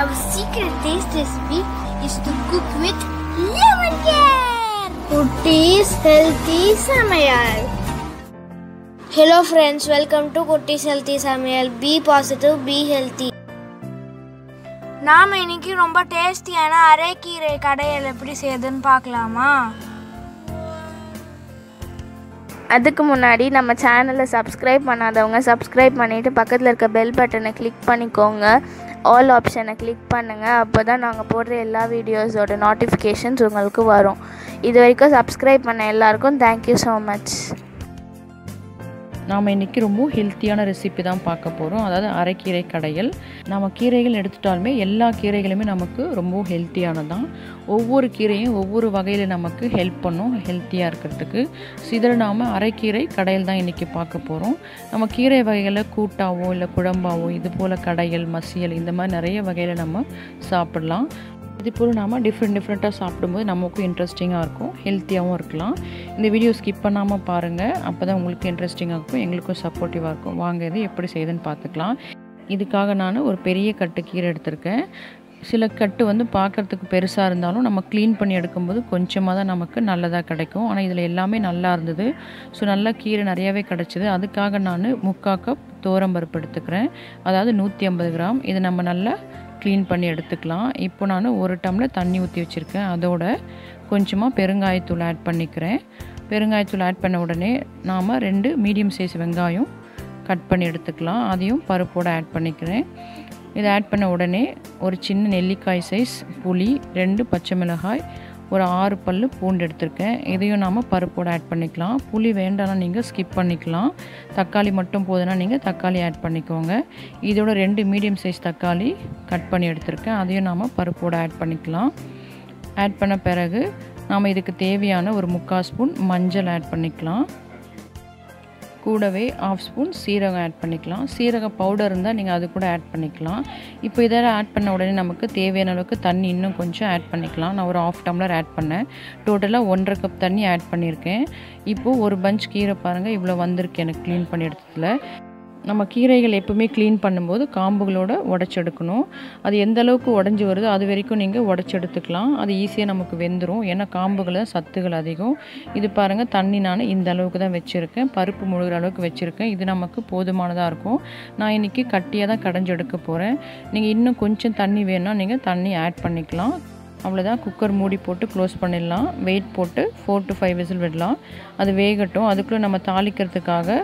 Our secret taste recipe is to cook with lemon care. Kutti's Healthy Samayal. Hello friends, welcome to Kutti's Healthy Samayal. Be positive, be healthy. நாம இன்னைக்கு ரொம்ப டேஸ்டியான அரை கீரை கடையல் எப்படி செய்யுதுன்னு பார்க்கலாமா? அதுக்கு முன்னாடி நம்ம சேனலை சப்ஸ்கிரைப் பண்ணாதவங்க சப்ஸ்கிரைப் பண்ணிவிட்டு பக்கத்தில் இருக்க பெல் பட்டனை கிளிக் பண்ணிக்கோங்க. ஆல் ஆப்ஷனை கிளிக் பண்ணுங்கள். அப்போ தான் நாங்கள் போடுற எல்லா வீடியோஸோட நோட்டிஃபிகேஷன்ஸ் உங்களுக்கு வரும். இது வரைக்கும் சப்ஸ்கிரைப் பண்ண எல்லாருக்கும் தேங்க்யூ ஸோ மச். நாம் இன்றைக்கி ரொம்ப ஹெல்த்தியான ரெசிபி தான் பார்க்க போகிறோம். அதாவது அரைக்கீரை கடையல். நம்ம கீரைகள் எடுத்துட்டாலுமே எல்லா கீரைகளுமே நமக்கு ரொம்ப ஹெல்த்தியானது தான். ஒவ்வொரு கீரையும் ஒவ்வொரு வகையில் நமக்கு ஹெல்ப் பண்ணும் ஹெல்த்தியாக இருக்கிறதுக்கு. இதில் நாம் அரைக்கீரை கடையல் தான் இன்றைக்கி பார்க்க போகிறோம். நம்ம கீரை வகைகளை கூட்டாவோ இல்லை குழம்பாவோ இது போல் கடையல் மசியல் இந்த மாதிரி நிறைய வகையில் நம்ம சாப்பிடலாம். இது போல் நாம் டிஃப்ரெண்ட்டாக சாப்பிடும்போது நமக்கும் இன்ட்ரெஸ்டிங்காக இருக்கும், ஹெல்த்தியாகவும் இருக்கலாம். இந்த வீடியோ ஸ்கிப் பண்ணாமல் பாருங்கள். அப்போ தான் உங்களுக்கு இன்ட்ரெஸ்டிங்காக இருக்கும், எங்களுக்கும் சப்போர்ட்டிவாக இருக்கும். வாங்க இது எப்படி செய்யுதுன்னு பார்த்துக்கலாம். இதுக்காக நான் ஒரு பெரிய கட்டு கீரை எடுத்திருக்கேன். சில கட்டு பார்க்குறதுக்கு பெருசாக இருந்தாலும் நம்ம க்ளீன் பண்ணி எடுக்கும்போது கொஞ்சமாக தான் நமக்கு நல்லதாக கிடைக்கும். ஆனால் இதில் எல்லாமே நல்லா இருந்தது. ஸோ நல்லா கீரை நிறையாவே கிடச்சிது. அதுக்காக நான் 3/4 கப் துவரம்பருப்பு எடுத்துக்கிறேன். அதாவது 150 கிராம். இதை நம்ம நல்லா க்ளீன் பண்ணி எடுத்துக்கலாம். இப்போ நான் 1 டம்ளர் தண்ணி ஊற்றி வச்சுருக்கேன். அதோட கொஞ்சமாக பெருங்காயத்தூள் ஆட் பண்ணிக்கிறேன். பெருங்காயத்தூள் ஆட் பண்ண உடனே நாம் 2 மீடியம் சைஸ் வெங்காயம் கட் பண்ணி எடுத்துக்கலாம். அதையும் பருப்போடு ஆட் பண்ணிக்கிறேன். இதை ஆட் பண்ண உடனே ஒரு சின்ன நெல்லிக்காய் சைஸ் புளி, 2 பச்சை மிளகாய், ஒரு 6 பல் பூண்டு எடுத்திருக்கேன். இதையும் நாம் பருப்போடு ஆட் பண்ணிக்கலாம். புளி வேண்டாம்னா நீங்கள் ஸ்கிப் பண்ணிக்கலாம். தக்காளி மட்டும் போதுன்னா நீங்கள் தக்காளி ஆட் பண்ணிக்கோங்க. இதோட 2 மீடியம் சைஸ் தக்காளி கட் பண்ணி எடுத்திருக்கேன். அதையும் நாம் பருப்போடு ஆட் பண்ணிக்கலாம். ஆட் பண்ண பிறகு நாம் இதுக்கு தேவையான ஒரு 3/4 ஸ்பூன் மஞ்சள் ஆட் பண்ணிக்கலாம். கூடவே 1/2 ஸ்பூன் சீரகம் ஆட் பண்ணிக்கலாம். சீரக பவுடர் இருந்தால் நீங்கள் அது கூட ஆட் பண்ணிக்கலாம். இப்போ இதெல்லாம் ஆட் பண்ண உடனே நமக்கு தேவையான அளவுக்கு தண்ணி இன்னும் கொஞ்சம் ஆட் பண்ணிக்கலாம். நான் ஒரு 1/2 டம்ளர் ஆட் பண்ணேன். டோட்டலாக 1.5 கப் தண்ணி ஆட் பண்ணியிருக்கேன். இப்போது ஒரு பஞ்ச் கீரை பாருங்கள் இவ்வளோ வந்திருக்கு எனக்கு க்ளீன் பண்ணி எடுத்ததில். நம்ம கீரைகள் எப்பவுமே க்ளீன் பண்ணும்போது காம்புகளோடு உடச்செடுக்கணும். அது எந்த அளவுக்கு உடஞ்சி வருதோ அது வரைக்கும் நீங்கள் உடச்செடுத்துக்கலாம். அது ஈஸியாக நமக்கு வெந்துடும். ஏன்னா காம்புகள் தான் சத்துகள் அதிகம். இது பாருங்கள் தண்ணி நான் இந்த அளவுக்கு தான் வச்சுருக்கேன். பருப்பு முழுகிற அளவுக்கு வச்சுருக்கேன். இது நமக்கு போதுமானதாக இருக்கும். நான் இன்றைக்கி கட்டியாக தான் கடைஞ்சி எடுக்க போகிறேன். நீங்கள் இன்னும் கொஞ்சம் தண்ணி வேணும்னா நீங்கள் தண்ணி ஆட் பண்ணிக்கலாம். அவ்வளோதான். குக்கர் மூடி போட்டு க்ளோஸ் பண்ணிடலாம். வெயிட் போட்டு 4 to 5 விசில் விடலாம். அது வேகட்டும். அதுக்குள்ளே நம்ம தாளிக்கிறதுக்காக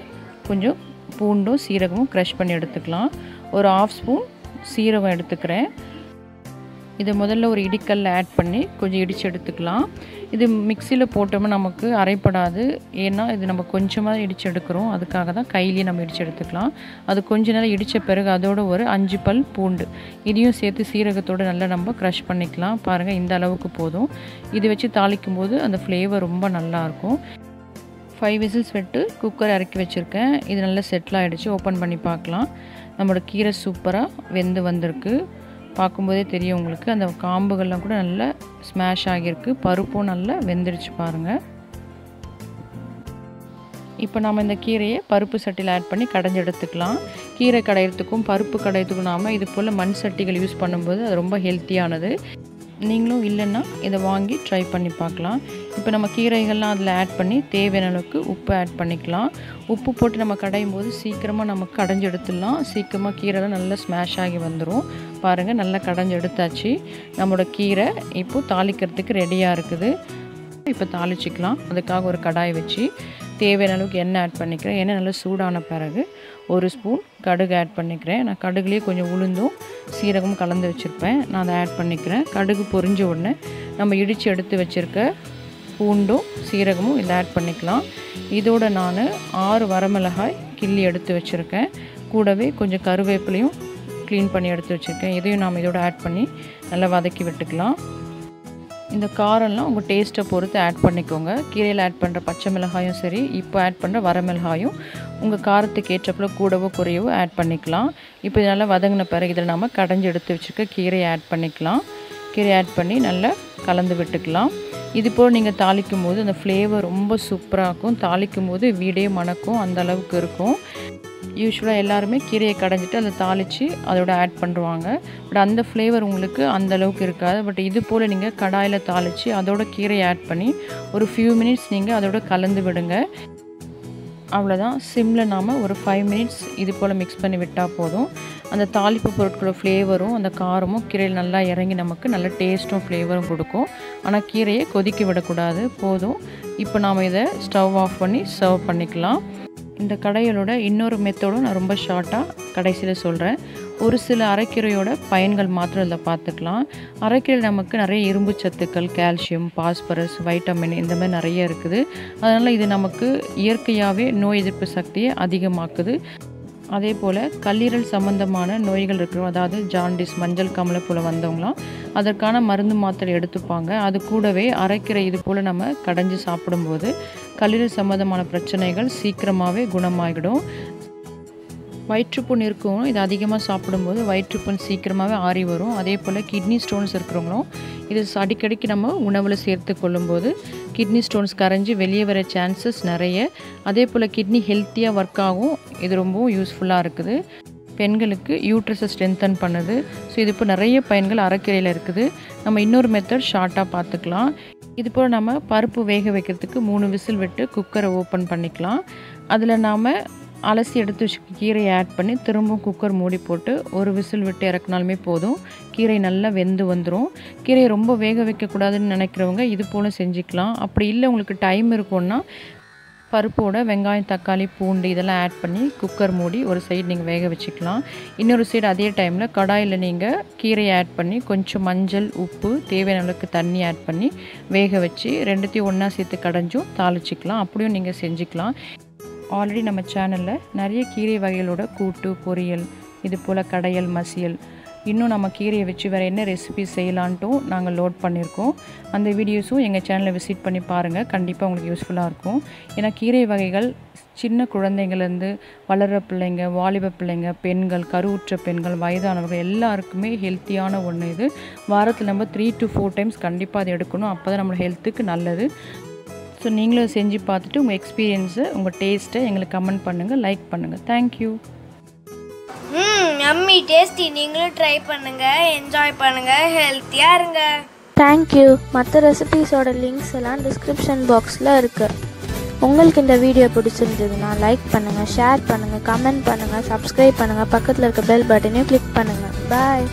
கொஞ்சம் பூண்டும் சீரகமும் க்ரஷ் பண்ணி எடுத்துக்கலாம். ஒரு 1/2 ஸ்பூன் சீரகம் எடுத்துக்கிறேன். இதை முதல்ல ஒரு இடிக்கல்ல ஆட் பண்ணி கொஞ்சம் இடித்து எடுத்துக்கலாம். இது மிக்சியில் போட்டோம்னா நமக்கு அரைப்படாது. ஏன்னா இது நம்ம கொஞ்சமாக இடித்து எடுக்கிறோம். அதுக்காக தான் கையிலேயே நம்ம இடித்து எடுத்துக்கலாம். அது கொஞ்ச நேரம் இடித்த பிறகு அதோட ஒரு 5 பல் பூண்டு இதையும் சேர்த்து சீரகத்தோடு நல்லா நம்ம க்ரஷ் பண்ணிக்கலாம். பாருங்கள் இந்த அளவுக்கு போதும். இது வச்சு தாளிக்கும் போது அந்த ஃப்ளேவர் ரொம்ப நல்லாயிருக்கும். 5 விசில்ஸ் விட்டு குக்கர் இறக்கி வச்சுருக்கேன். இது நல்லா செட்டில் ஆகிடுச்சு. ஓப்பன் பண்ணி பார்க்கலாம். நம்மளோட கீரை சூப்பராக வெந்து வந்திருக்கு. பார்க்கும்போதே தெரியும் உங்களுக்கு. அந்த காம்புகள்லாம் கூட நல்லா ஸ்மாஷ் ஆகியிருக்கு. பருப்பும் நல்லா வெந்துடுச்சு பாருங்கள். இப்போ நம்ம இந்த கீரையை பருப்பு சட்டியில் ஆட் பண்ணி கடைஞ்சி எடுத்துக்கலாம். கீரை கடையிறதுக்கும் பருப்பு கடையிறதுக்கும் நாம் இது போல் மண் சட்டிகள் யூஸ் பண்ணும்போது அது ரொம்ப ஹெல்த்தியானது. நீங்களும் இல்லைன்னா இதை வாங்கி ட்ரை பண்ணி பார்க்கலாம். இப்போ நம்ம கீரைகள்லாம் அதில் ஆட் பண்ணி தேவையான அளவுக்கு உப்பு ஆட் பண்ணிக்கலாம். உப்பு போட்டு நம்ம கடையும் போது சீக்கிரமாக நம்ம கடைஞ்சி எடுத்துடலாம். சீக்கிரமாக கீரைலாம் நல்லா ஸ்மாஷ் ஆகி வந்துடும். பாருங்கள் நல்லா கடைஞ்சி எடுத்தாச்சு. நம்மளோட கீரை இப்போது தாளிக்கிறதுக்கு ரெடியாக இருக்குது. இப்போ தாளிச்சிக்கலாம். அதுக்காக ஒரு கடாய் வச்சு தேவையான அளவுக்கு எண்ணெய் ஆட் பண்ணிக்கிறேன். எண்ணெய் நல்லா சூடான பிறகு 1 ஸ்பூன் கடுகு ஆட் பண்ணிக்கிறேன். நான் கடுகுலேயே கொஞ்சம் உளுந்தும் சீரகமும் கலந்து வச்சுருப்பேன். நான் அதை ஆட் பண்ணிக்கிறேன். கடுகு பொரிஞ்ச உடனே நம்ம இடித்து எடுத்து வச்சுருக்க பூண்டும் சீரகமும் இதில் ஆட் பண்ணிக்கலாம். இதோட நான் 6 வரமிளகாய் கிள்ளி எடுத்து வச்சுருக்கேன். கூடவே கொஞ்சம் கருவேப்பிலையும் க்ளீன் பண்ணி எடுத்து வச்சுருக்கேன். இதையும் நாம் இதோட ஆட் பண்ணி நல்லா வதக்கி விட்டுக்கலாம். இந்த காரம்லாம் உங்கள் டேஸ்ட்டை பொறுத்து ஆட் பண்ணிக்கோங்க. கீரையில் ஆட் பண்ணுற பச்சை மிளகாயும் சரி, இப்போ ஆட் பண்ணுற வரமிளகாயும் உங்கள் காரத்துக்கு ஏற்றப்பல கூடவோ குறையவோ ஆட் பண்ணிக்கலாம். இப்போ இதெல்லாம் வதங்கின பிறகு இதில் நம்ம கடைஞ்சி எடுத்து வச்சுருக்க கீரையை ஆட் பண்ணிக்கலாம். கீரை ஆட் பண்ணி நல்லா கலந்து விட்டுக்கலாம். இது போல் நீங்கள் தாளிக்கும் போது அந்த ஃப்ளேவர் ரொம்ப சூப்பராக இருக்கும். தாளிக்கும் போது வீடே மணக்கும், அந்த அளவுக்கு இருக்கும். யூஸ்வலாக எல்லாருமே கீரையை கடைஞ்சிட்டு அதை தாளித்து அதோட ஆட் பண்ணுவாங்க. பட் அந்த ஃப்ளேவர் உங்களுக்கு அந்தளவுக்கு இருக்காது. பட் இது போல் நீங்கள் கடாயில் தாளித்து அதோட கீரையை ஆட் பண்ணி ஒரு ஃபியூ மினிட்ஸ் நீங்கள் அதோட கலந்து விடுங்க. அவ்வளோதான். சிம்மில் நாம் ஒரு 5 மினிட்ஸ் இது போல் மிக்ஸ் பண்ணி விட்டால் போதும். அந்த தாளிப்பு பொருட்களோட ஃப்ளேவரும் அந்த காரமும் கீரையில் நல்லா இறங்கி நமக்கு நல்ல டேஸ்ட்டும் ஃப்ளேவரும் கொடுக்கும். ஆனால் கீரையை கொதிக்க விடக்கூடாது. போதும். இப்போ நாம் இதை ஸ்டவ் ஆஃப் பண்ணி சர்வ் பண்ணிக்கலாம். இந்த கடையலோட இன்னொரு மெத்தடும் நான் ரொம்ப ஷார்ட்டாக கடைசியில் சொல்கிறேன். ஒரு சில அரைக்கீரையோட பயன்கள் மாத்திரம் இதில் பார்த்துக்கலாம். அரைக்கீரை நமக்கு நிறைய இரும்பு சத்துக்கள், கால்சியம், பாஸ்பரஸ், வைட்டமின் இந்த மாதிரி நிறைய இருக்குது. அதனால் இது நமக்கு இயற்கையாகவே நோய் எதிர்ப்பு சக்தியை அதிகமாக்குது. அதே போல் கல்லீரல் சம்மந்தமான நோய்கள் இருக்கிறோம், அதாவது ஜாண்டிஸ், மஞ்சள் கமலை போல் வந்தவங்களாம் அதற்கான மருந்து மாத்திரை எடுத்துப்பாங்க. அது கூடவே அரைக்கீரை இது போல் நம்ம கடைஞ்சி சாப்பிடும்போது கல்லீரல் சம்மந்தமான பிரச்சனைகள் சீக்கிரமாகவே குணமாகிடும். வயிற்றுப்புண் இருக்கவும் இது அதிகமாக சாப்பிடும்போது வயிற்றுப்புண் சீக்கிரமாகவே ஆறி வரும். அதே போல் கிட்னி ஸ்டோன்ஸ் இருக்கிறவங்களும் இது அடிக்கடிக்கு நம்ம உணவில் சேர்த்து கொள்ளும்போது கிட்னி ஸ்டோன்ஸ் கரைஞ்சி வெளியே வர சான்சஸ் நிறைய. அதே போல் கிட்னி ஹெல்த்தியாக ஒர்க் ஆகும். இது ரொம்பவும் யூஸ்ஃபுல்லாக இருக்குது. பெண்களுக்கு யூட்ரஸை ஸ்ட்ரென்தன் பண்ணுது. ஸோ இது இப்போ நிறைய பயன்கள் அரைக்கீரையில் இருக்குது. நம்ம இன்னொரு மெத்தட் ஷார்ட்டாக பார்த்துக்கலாம். இது போல் நம்ம பருப்பு வேக வைக்கிறதுக்கு 3 விசில் விட்டு குக்கரை ஓப்பன் பண்ணிக்கலாம். அதில் நாம் அலசி எடுத்து வச்சு கீரையை ஆட் பண்ணி திரும்பவும் குக்கர் மூடி போட்டு ஒரு விசில் விட்டு இறக்குனாலுமே போதும். கீரை நல்லா வெந்து வந்துடும். கீரையை ரொம்ப வேக வைக்கக்கூடாதுன்னு நினைக்கிறவங்க இது போல் செஞ்சுக்கலாம். அப்படி இல்லை உங்களுக்கு டைம் இருக்குன்னா பருப்போட வெங்காயம், தக்காளி, பூண்டு இதெல்லாம் ஆட் பண்ணி குக்கர் மூடி ஒரு சைடு நீங்கள் வேக வச்சுக்கலாம். இன்னொரு சைடு அதே டைமில் கடாயில் நீங்கள் கீரையை ஆட் பண்ணி கொஞ்சம் மஞ்சள், உப்பு, தேவையான அளவுக்கு தண்ணி ஆட் பண்ணி வேக வச்சு ரெண்டுத்தையும் ஒன்றா சேர்த்து கடைஞ்சும் தாளிச்சிக்கலாம். அப்படியும் நீங்கள் செஞ்சுக்கலாம். ஆல்ரெடி நம்ம சேனலில் நிறைய கீரை வகைகளோட கூட்டு, பொரியல், இது போல் கடையல், மசியல், இன்னும் நம்ம கீரையை வச்சு வேறு என்ன ரெசிபி செய்யலான்ட்டும் நாங்கள் லோட் பண்ணியிருக்கோம். அந்த வீடியோஸும் எங்கள் சேனலை விசிட் பண்ணி பாருங்கள். கண்டிப்பாக உங்களுக்கு யூஸ்ஃபுல்லாக இருக்கும். ஏன்னா கீரை வகைகள் சின்ன குழந்தைங்கள்லேருந்து வளர்கிற பிள்ளைங்க, வாலிப பிள்ளைங்க, பெண்கள், கருவுற்ற பெண்கள், வயதானவர்கள் எல்லாருக்குமே ஹெல்த்தியான ஒன்று இது. வாரத்தில் நம்ம 3 to 4 டைம்ஸ் கண்டிப்பாக அதை எடுக்கணும். அப்போ தான் நம்ம ஹெல்த்துக்கு நல்லது. ஸோ நீங்களும் செஞ்சு பார்த்துட்டு உங்கள் எக்ஸ்பீரியன்ஸை, உங்கள் டேஸ்ட்டை எங்களுக்கு கமெண்ட் பண்ணுங்கள், லைக் பண்ணுங்கள். தேங்க்யூ. Yummy tasty. நீங்களும் ட்ரை பண்ணுங்கள், என்ஜாய் பண்ணுங்கள், ஹெல்த்தியாக இருங்க. தேங்க்யூ. மற்ற ரெசிபீஸோட லிங்க்ஸ் எல்லாம் டிஸ்கிரிப்ஷன் பாக்ஸில் இருக்குது. உங்களுக்கு இந்த வீடியோ பிடிச்சிருந்ததுன்னா லைக் பண்ணுங்கள், ஷேர் பண்ணுங்கள், கமெண்ட் பண்ணுங்கள், சப்ஸ்கிரைப் பண்ணுங்கள், பக்கத்தில் இருக்க பெல் பட்டனையும் கிளிக் பண்ணுங்கள். பாய்.